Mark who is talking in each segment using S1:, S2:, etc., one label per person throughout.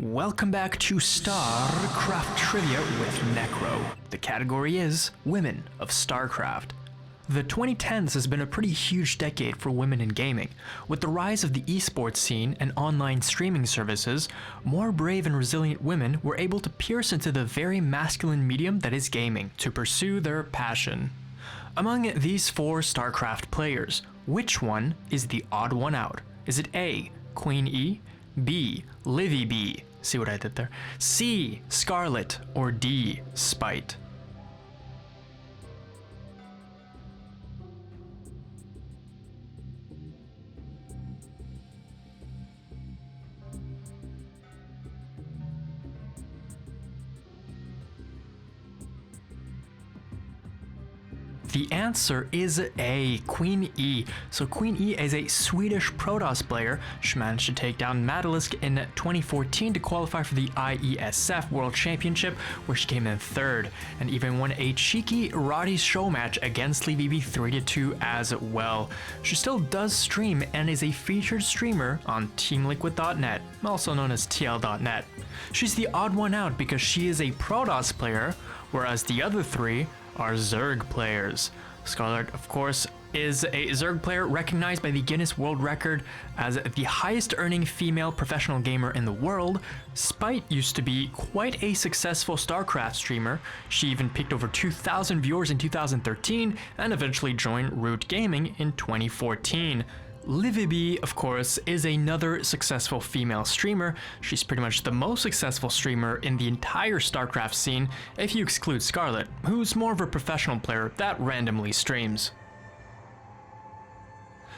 S1: Welcome back to Starcraft Trivia with NecrO. The category is Women of Starcraft. The 2010s has been a pretty huge decade for women in gaming. With the rise of the esports scene and online streaming services, more brave and resilient women were able to pierce into the very masculine medium that is gaming to pursue their passion. Among these four Starcraft players, which one is the odd one out? Is it A, Queen E, B, Livy B, see what I did there, C, Scarlet, or D, Spite? The answer is A, Queen E. So Queen E is a Swedish Protoss player. She managed to take down Madalisk in 2014 to qualify for the IESF World Championship, where she came in third, and even won a cheeky Roddy show match against Livy B 3-2 as well. She still does stream and is a featured streamer on TeamLiquid.net, also known as TL.net. She's the odd one out because she is a Protoss player, whereas the other three are Zerg players. Scarlet, of course, is a Zerg player recognized by the Guinness World Record as the highest earning female professional gamer in the world. Spite used to be quite a successful StarCraft streamer. She even peaked over 2,000 viewers in 2013 and eventually joined Root Gaming in 2014. Livy B, of course, is another successful female streamer. She's pretty much the most successful streamer in the entire StarCraft scene if you exclude Scarlet, who's more of a professional player that randomly streams.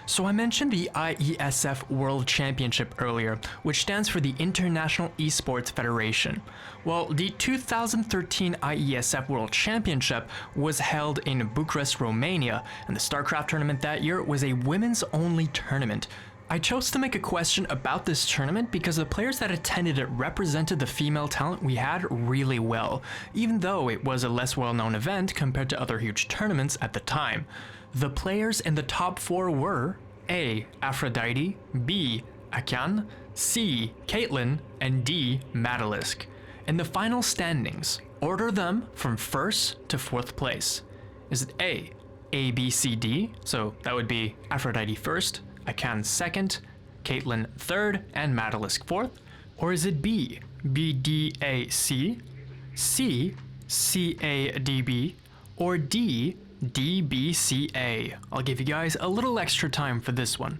S1: So I mentioned the IESF World Championship earlier, which stands for the International Esports Federation. Well, the 2013 IESF World Championship was held in Bucharest, Romania, and the StarCraft tournament that year was a women's-only tournament. I chose to make a question about this tournament because the players that attended it represented the female talent we had really well, even though it was a less well-known event compared to other huge tournaments at the time. The players in the top four were A, Aphrodite, B, Akan, C, Caitlyn, and D, Madalisk. In the final standings, order them from first to fourth place. Is it A, B, C, D, so that would be Aphrodite first, Akan second, Caitlyn third, and Madalisk fourth? Or is it B, D, A, C, A, D, B, or D, B, C, A? I'll give you guys a little extra time for this one.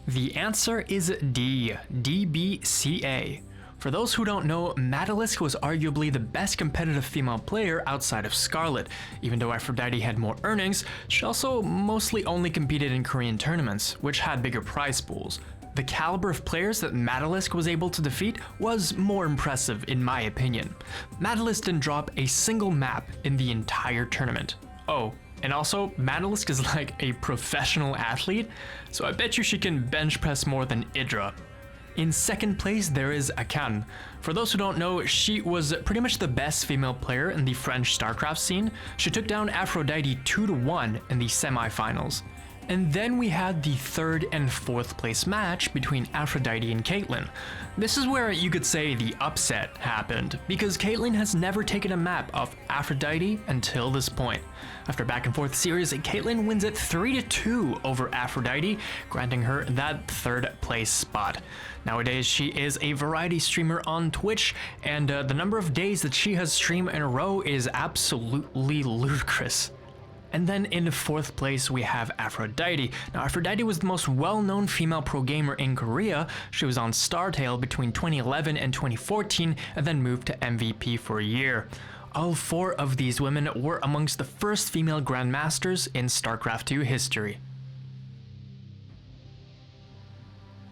S1: The answer is D, DBCA. For those who don't know, Madalisk was arguably the best competitive female player outside of Scarlet. Even though Aphrodite had more earnings, she also mostly only competed in Korean tournaments, which had bigger prize pools. The caliber of players that Madalisk was able to defeat was more impressive in my opinion. Madalisk didn't drop a single map in the entire tournament. Oh, and also, Madalisk is like a professional athlete, so I bet you she can bench press more than Idra. In second place, there is Akan. For those who don't know, she was pretty much the best female player in the French StarCraft scene. She took down Aphrodite 2-1 in the semifinals. And then we had the third and fourth place match between Aphrodite and Caitlyn. This is where you could say the upset happened, because Caitlyn has never taken a map off Aphrodite until this point. After back and forth series, Caitlyn wins it 3-2 over Aphrodite, granting her that third place spot. Nowadays, she is a variety streamer on Twitch, and the number of days that she has streamed in a row is absolutely ludicrous. And then in fourth place, we have Aphrodite. Now, Aphrodite was the most well-known female pro gamer in Korea. She was on StarTale between 2011 and 2014, and then moved to MVP for a year. All four of these women were amongst the first female grandmasters in StarCraft II history.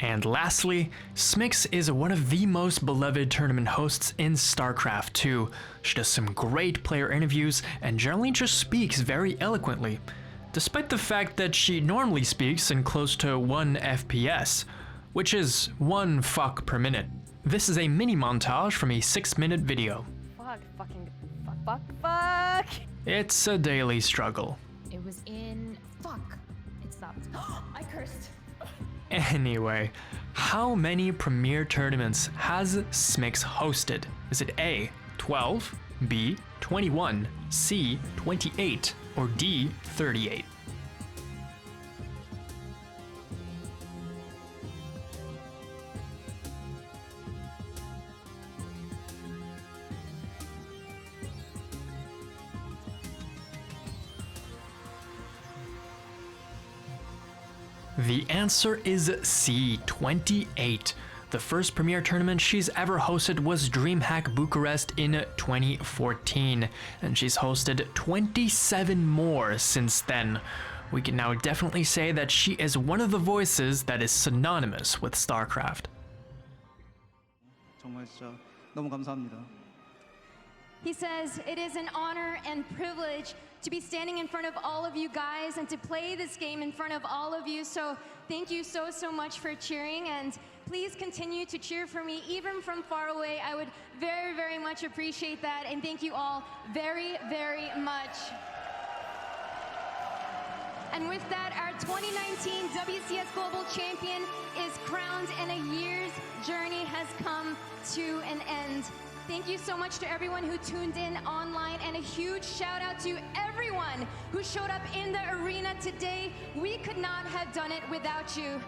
S1: And lastly, Smix is one of the most beloved tournament hosts in Starcraft 2. She does some great player interviews and generally just speaks very eloquently, despite the fact that she normally speaks in close to 1 FPS, which is 1 fuck per minute. This is a mini montage from a 6-minute video.
S2: Fuck.
S1: It's a daily struggle.
S2: It was in, fuck. It stopped. I cursed.
S1: Anyway, how many premier tournaments has Smix hosted? Is it A, 12, B, 21, C, 28, or D, 38? The answer is C, 28. The first premier tournament she's ever hosted was DreamHack Bucharest in 2014, and she's hosted 27 more since then. We can now definitely say that she is one of the voices that is synonymous with StarCraft.
S3: 정말 진짜 너무 감사합니다.
S4: He says, "It is an honor and privilege to be standing in front of all of you guys and to play this game in front of all of you. So thank you so much for cheering, and please continue to cheer for me even from far away. I would very much appreciate that, and thank you all very much." And with that, our 2019 WCS Global Champion is crowned and a year's journey has come to an end. Thank you so much to everyone who tuned in online, and a huge shout out to everyone who showed up in the arena today. We could not have done it without you.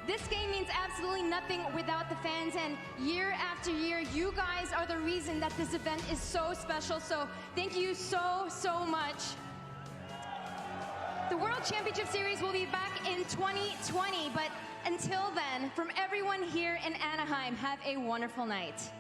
S4: This game means absolutely nothing without the fans, and year after year, you guys are the reason that this event is so special. So thank you so much. The World Championship Series will be back in 2020, but until then, from everyone here in Anaheim, have a wonderful night.